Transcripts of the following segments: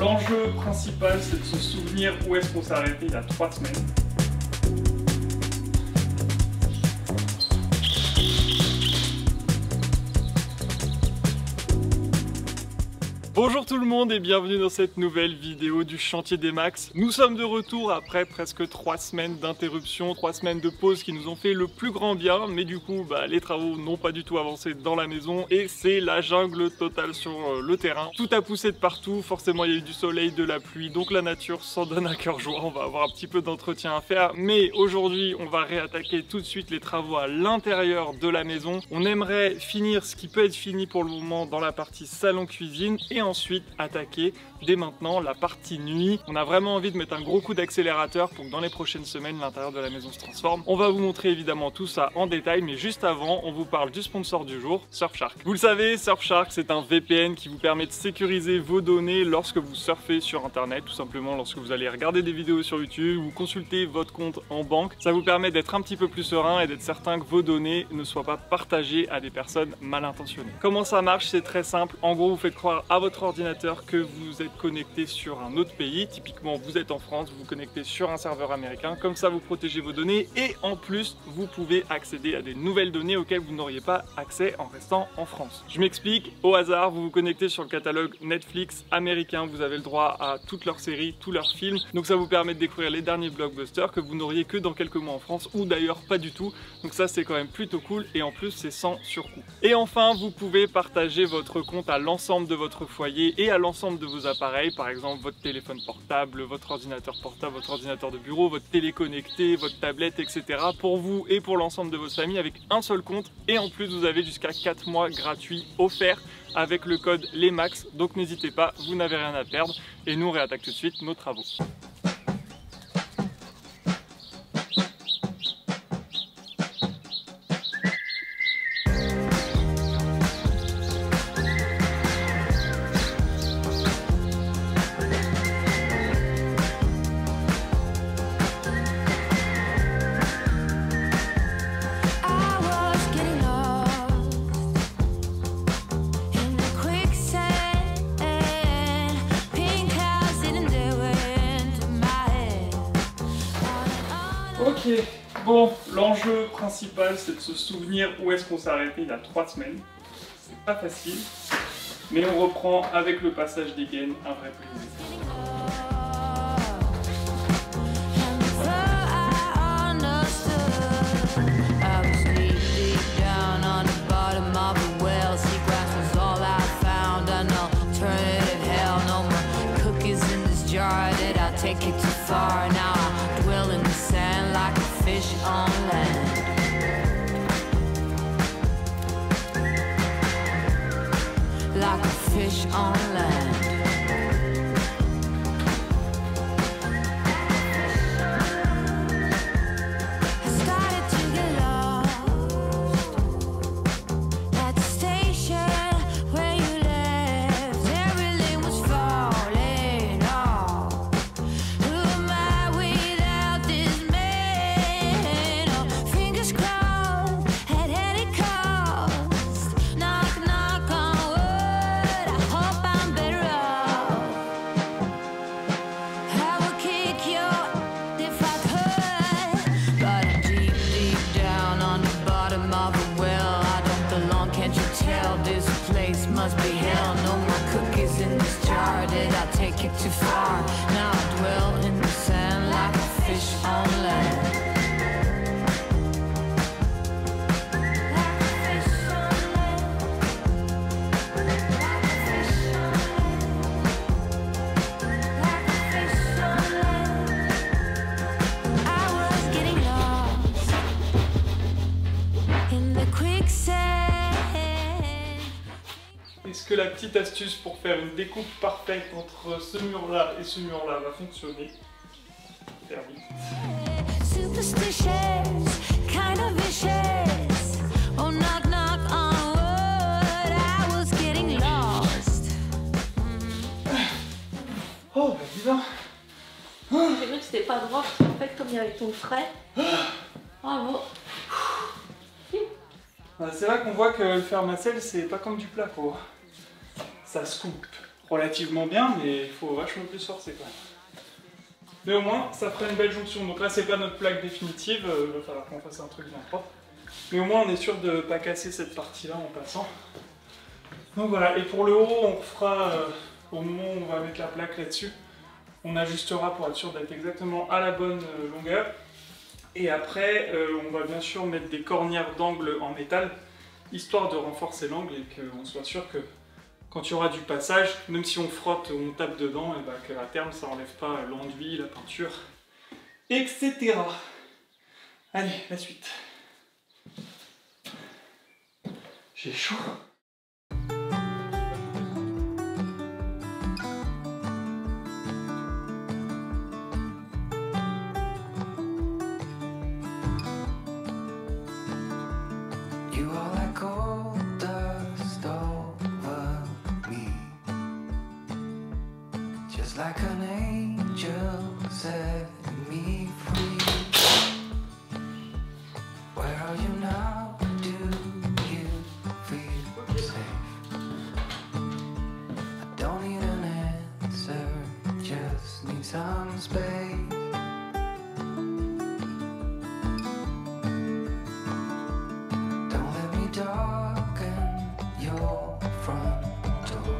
l'enjeu principal, c'est de se souvenir où est-ce qu'on s'est arrêté il y a 3 semaines. Bonjour tout le monde et bienvenue dans cette nouvelle vidéo du chantier des max. Nous sommes de retour après presque 3 semaines d'interruption, 3 semaines de pause qui nous ont fait le plus grand bien, mais du coup les travaux n'ont pas du tout avancé dans la maison et c'est la jungle totale sur le terrain. Tout a poussé de partout, forcément il y a eu du soleil, de la pluie, donc la nature s'en donne à cœur joie. On va avoir un petit peu d'entretien à faire, mais aujourd'hui on va réattaquer tout de suite les travaux à l'intérieur de la maison. On aimerait finir ce qui peut être fini pour le moment dans la partie salon-cuisine et ensuite attaquer dès maintenant la partie nuit. On a vraiment envie de mettre un gros coup d'accélérateur pour que dans les prochaines semaines l'intérieur de la maison se transforme. On va vous montrer évidemment tout ça en détail, mais juste avant on vous parle du sponsor du jour, Surfshark. Vous le savez, Surfshark c'est un VPN qui vous permet de sécuriser vos données lorsque vous surfez sur internet, tout simplement lorsque vous allez regarder des vidéos sur YouTube ou consulter votre compte en banque. Ça vous permet d'être un petit peu plus serein et d'être certain que vos données ne soient pas partagées à des personnes mal intentionnées. Comment ça marche? C'est très simple. En gros, vous faites croire à votre ordinateur que vous êtes connecté sur un autre pays. Typiquement, vous êtes en France, vous vous connectez sur un serveur américain. Comme ça, vous protégez vos données et en plus, vous pouvez accéder à des nouvelles données auxquelles vous n'auriez pas accès en restant en France. Je m'explique. Au hasard, vous vous connectez sur le catalogue Netflix américain. Vous avez le droit à toutes leurs séries, tous leurs films. Donc ça vous permet de découvrir les derniers blockbusters que vous n'auriez que dans quelques mois en France ou d'ailleurs pas du tout. Donc ça, c'est quand même plutôt cool et en plus, c'est sans surcoût. Et enfin, vous pouvez partager votre compte à l'ensemble de votre foyer et à l'ensemble de vos appareils, par exemple votre téléphone portable, votre ordinateur portable, votre ordinateur de bureau, votre télé connectée, votre tablette, etc. pour vous et pour l'ensemble de votre famille avec un seul compte. Et en plus, vous avez jusqu'à 4 mois gratuits offerts avec le code LESMAX. Donc n'hésitez pas, vous n'avez rien à perdre. Et nous, on réattaque tout de suite nos travaux. Ok, bon, l'enjeu principal c'est de se souvenir où est-ce qu'on s'est arrêté il y a 3 semaines. C'est pas facile, mais on reprend avec le passage des gaines, un vrai plaisir. Take it too far now. I dwell in the sand like a fish on land. Like a fish on land. Must be hell, no more cookies in this jar. Did I take it too far? Now I dwell in the sand like a fish on land. I was getting lost in the quicksand. Est-ce que la petite astuce pour faire une découpe parfaite entre ce mur-là et ce mur-là va fonctionner? Faire vite. Oh, bah dis donc. J'ai cru que c'était pas droit, parce qu'en fait, comme il y avait ton frais. Bravo. C'est là qu'on voit que le fer macelle, c'est pas comme du plat, quoi. Ça se coupe relativement bien, mais il faut vachement plus forcer quand même. Mais au moins, ça ferait une belle jonction. Donc là, c'est pas notre plaque définitive, il va falloir qu'on fasse un truc bien propre. Mais au moins, on est sûr de ne pas casser cette partie-là en passant. Donc voilà, et pour le haut, on fera au moment où on va mettre la plaque là-dessus. On ajustera pour être sûr d'être exactement à la bonne longueur. Et après, on va bien sûr mettre des cornières d'angle en métal, histoire de renforcer l'angle et qu'on soit sûr que quand il y aura du passage, même si on frotte ou on tape dedans, et bah, qu'à terme ça n'enlève pas l'enduit, la peinture, etc. Allez, la suite. J'ai chaud. Like an angel set me free. Where are you now? Do you feel safe? I don't need an answer, just need some space. Don't let me darken your front door.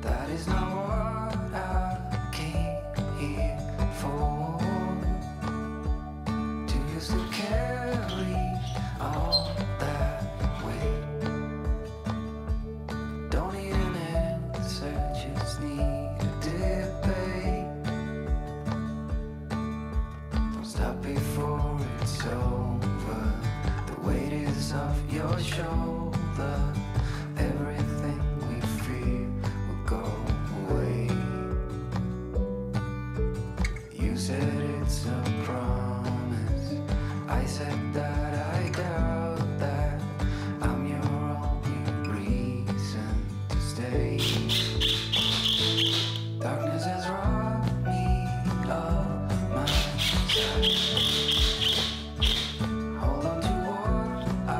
That is not what I came here for. Do you still carry all that weight? Don't need an answer, just need a debate. Don't stop before it's over. The weight is off your shoulder. Everything we fear go away. You said it's a promise. I said that I doubt that. I'm your only reason to stay. Darkness has robbed me of my sight. Hold on to what I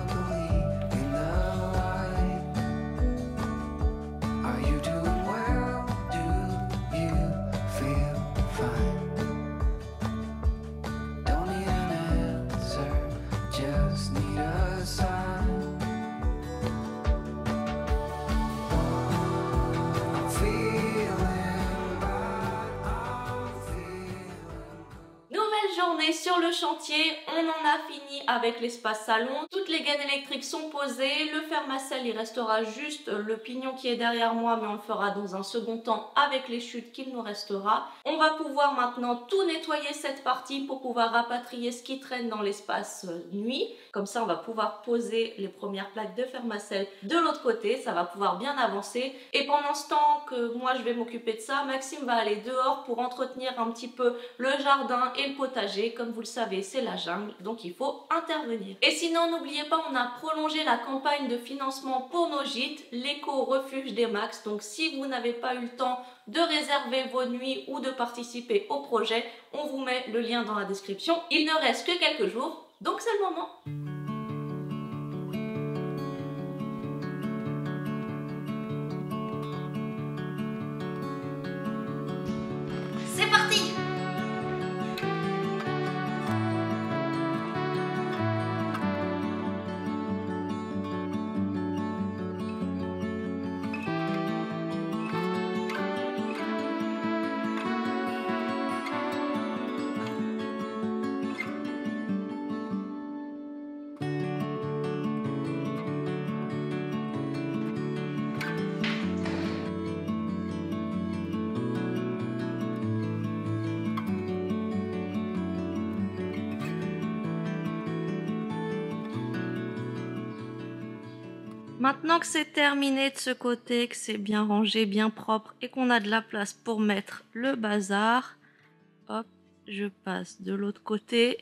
believe in the light. Are you doing well? Do you feel fine? Don't need an answer, just need a sign. I'm feeling bad, I'm feeling good. Nouvelle journée sur le chantier, on en a fini avec l'espace salon. Toutes les gaines électriques sont posées, le fermacelle il restera juste le pignon qui est derrière moi, mais on le fera dans un second temps avec les chutes qu'il nous restera. On va pouvoir maintenant tout nettoyer cette partie pour pouvoir rapatrier ce qui traîne dans l'espace nuit. Comme ça on va pouvoir poser les premières plaques de fermacelle de l'autre côté, ça va pouvoir bien avancer. Et pendant ce temps que moi je vais m'occuper de ça, Maxime va aller dehors pour entretenir un petit peu le jardin et le potager. Comme vous le savez, c'est la jungle, donc il faut intervenir. Et sinon, n'oubliez pas, on a prolongé la campagne de financement pour nos gîtes, l'éco-refuge des Max. Donc si vous n'avez pas eu le temps de réserver vos nuits ou de participer au projet, on vous met le lien dans la description. Il ne reste que quelques jours, donc c'est le moment. C'est parti! Maintenant que c'est terminé de ce côté, que c'est bien rangé, bien propre et qu'on a de la place pour mettre le bazar, hop, je passe de l'autre côté.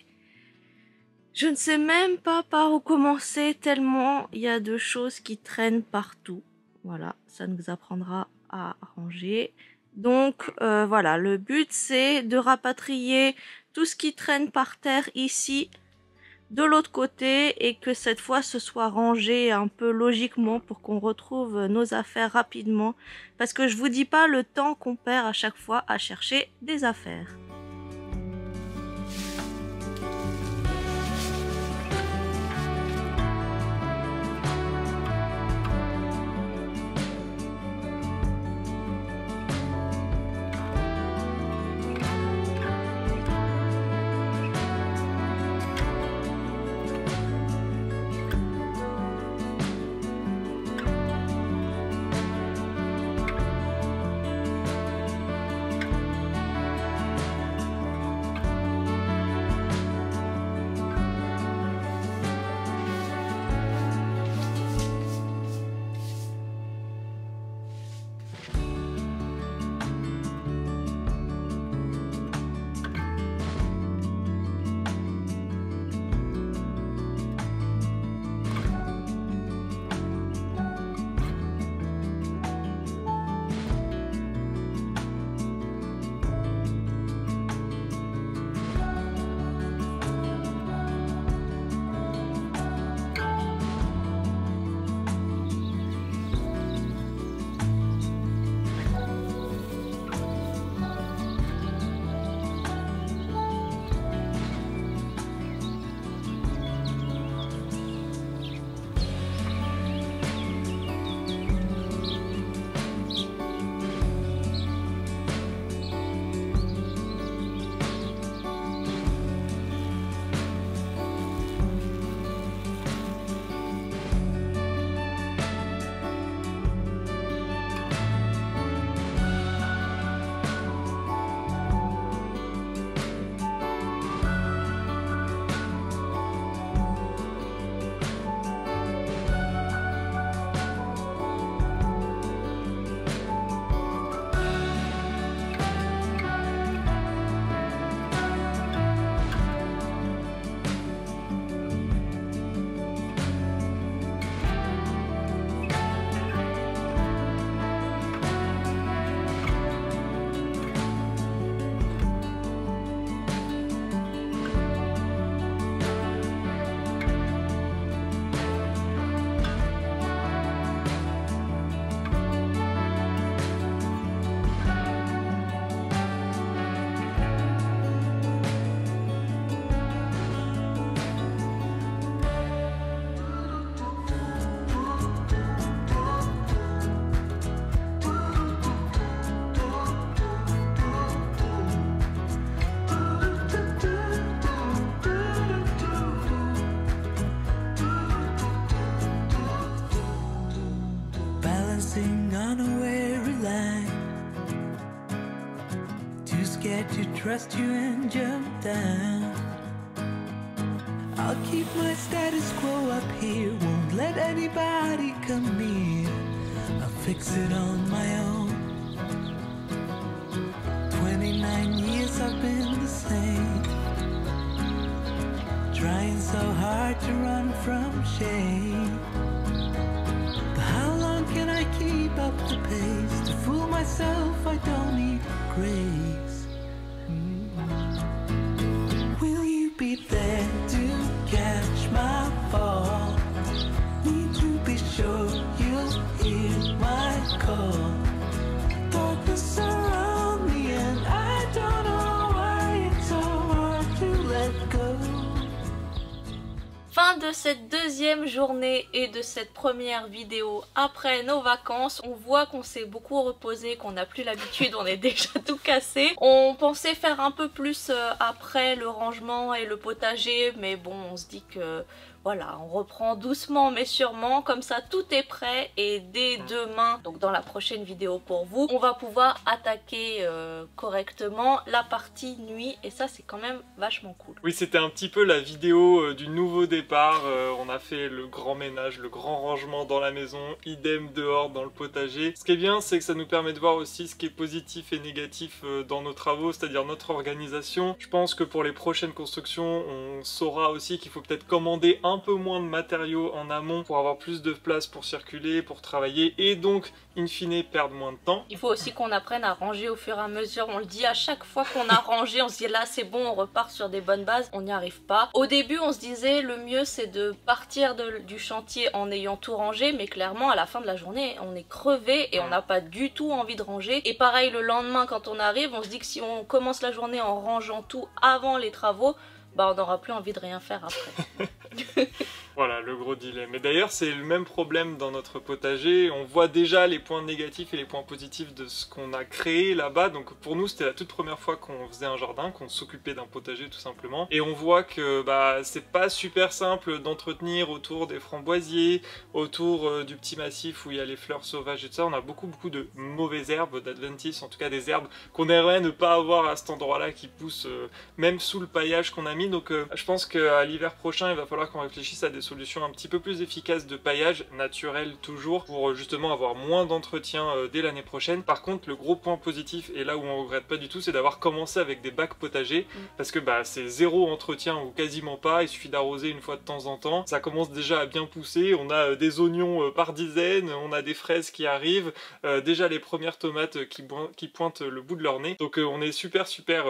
Je ne sais même pas par où commencer tellement il y a de choses qui traînent partout. Voilà, ça nous apprendra à ranger. Donc voilà, le but c'est de rapatrier tout ce qui traîne par terre ici de l'autre côté et que cette fois ce soit rangé un peu logiquement pour qu'on retrouve nos affaires rapidement. Parce que je vous dis pas le temps qu'on perd à chaque fois à chercher des affaires. On a weary line, too scared to trust you and jump down. I'll keep my status quo up here, won't let anybody come near. I'll fix it on my own. 29 years I've been the same, trying so hard to run from shame. Can I keep up the pace? To fool myself, I don't need grace. Will you be there to catch my fall? Need to be sure you'll hear my call. Darkness surround me and I don't know why it's so hard to let go. Fin de cette deuxième journée et de cette première vidéo après nos vacances. On voit qu'on s'est beaucoup reposé, qu'on n'a plus l'habitude, on est déjà tout cassé. On pensait faire un peu plus après le rangement et le potager, mais bon, on se dit que voilà, on reprend doucement mais sûrement, comme ça tout est prêt et dès demain, donc dans la prochaine vidéo pour vous, on va pouvoir attaquer correctement la partie nuit et ça c'est quand même vachement cool. Oui, c'était un petit peu la vidéo du nouveau départ, on a fait le grand ménage, le grand rangement dans la maison, idem dehors dans le potager. Ce qui est bien, c'est que ça nous permet de voir aussi ce qui est positif et négatif dans nos travaux, c'est-à-dire notre organisation. Je pense que pour les prochaines constructions, on saura aussi qu'il faut peut-être commander un peu moins de matériaux en amont pour avoir plus de place pour circuler, pour travailler et donc in fine perdre moins de temps. Il faut aussi qu'on apprenne à ranger au fur et à mesure. On le dit à chaque fois qu'on a rangé, on se dit là c'est bon, on repart sur des bonnes bases. On n'y arrive pas. Au début on se disait le mieux c'est de partir du chantier en ayant tout rangé, mais clairement à la fin de la journée on est crevé et on n'a pas du tout envie de ranger. Et pareil le lendemain quand on arrive, on se dit que si on commence la journée en rangeant tout avant les travaux, bah on n'aura plus envie de rien faire après. Voilà le gros dilemme. Et d'ailleurs c'est le même problème dans notre potager, on voit déjà les points négatifs et les points positifs de ce qu'on a créé là-bas. Donc pour nous c'était la toute première fois qu'on faisait un jardin, qu'on s'occupait d'un potager tout simplement. Et on voit que bah, c'est pas super simple d'entretenir autour des framboisiers, autour du petit massif où il y a les fleurs sauvages et tout ça. On a beaucoup de mauvaises herbes, d'adventices, en tout cas des herbes qu'on aimerait ne pas avoir à cet endroit-là qui poussent même sous le paillage qu'on a mis. Donc je pense qu'à l'hiver prochain il va falloir qu'on réfléchisse à des solutions un petit peu plus efficaces de paillage, naturel toujours, pour justement avoir moins d'entretien dès l'année prochaine. Par contre le gros point positif, et là où on regrette pas du tout, c'est d'avoir commencé avec des bacs potagers, parce que bah, c'est zéro entretien ou quasiment pas, il suffit d'arroser une fois de temps en temps, ça commence déjà à bien pousser, on a des oignons par dizaines, on a des fraises qui arrivent, déjà les premières tomates qui pointent le bout de leur nez, donc on est super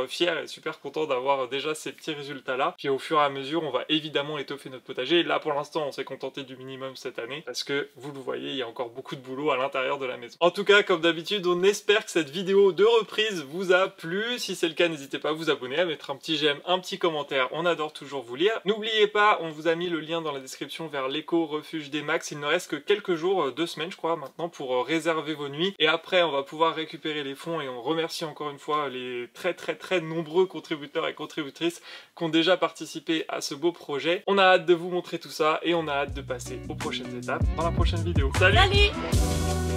fiers et super contents d'avoir déjà ces petits résultats là. Puis au fur et à mesure on va évidemment étoffer notre potager, et là pour l'instant on s'est contenté du minimum cette année, parce que vous le voyez il y a encore beaucoup de boulot à l'intérieur de la maison. En tout cas comme d'habitude on espère que cette vidéo de reprise vous a plu, si c'est le cas n'hésitez pas à vous abonner, à mettre un petit j'aime, un petit commentaire, on adore toujours vous lire. N'oubliez pas, on vous a mis le lien dans la description vers l'éco-refuge des Max, il ne reste que quelques jours, 2 semaines je crois maintenant, pour réserver vos nuits, et après on va pouvoir récupérer les fonds, et on remercie encore une fois les très nombreux contributeurs et contributrices qui ont déjà participé à ce beau projet. On a hâte de vous montrer tout ça et on a hâte de passer aux prochaines étapes dans la prochaine vidéo. Salut! Salut!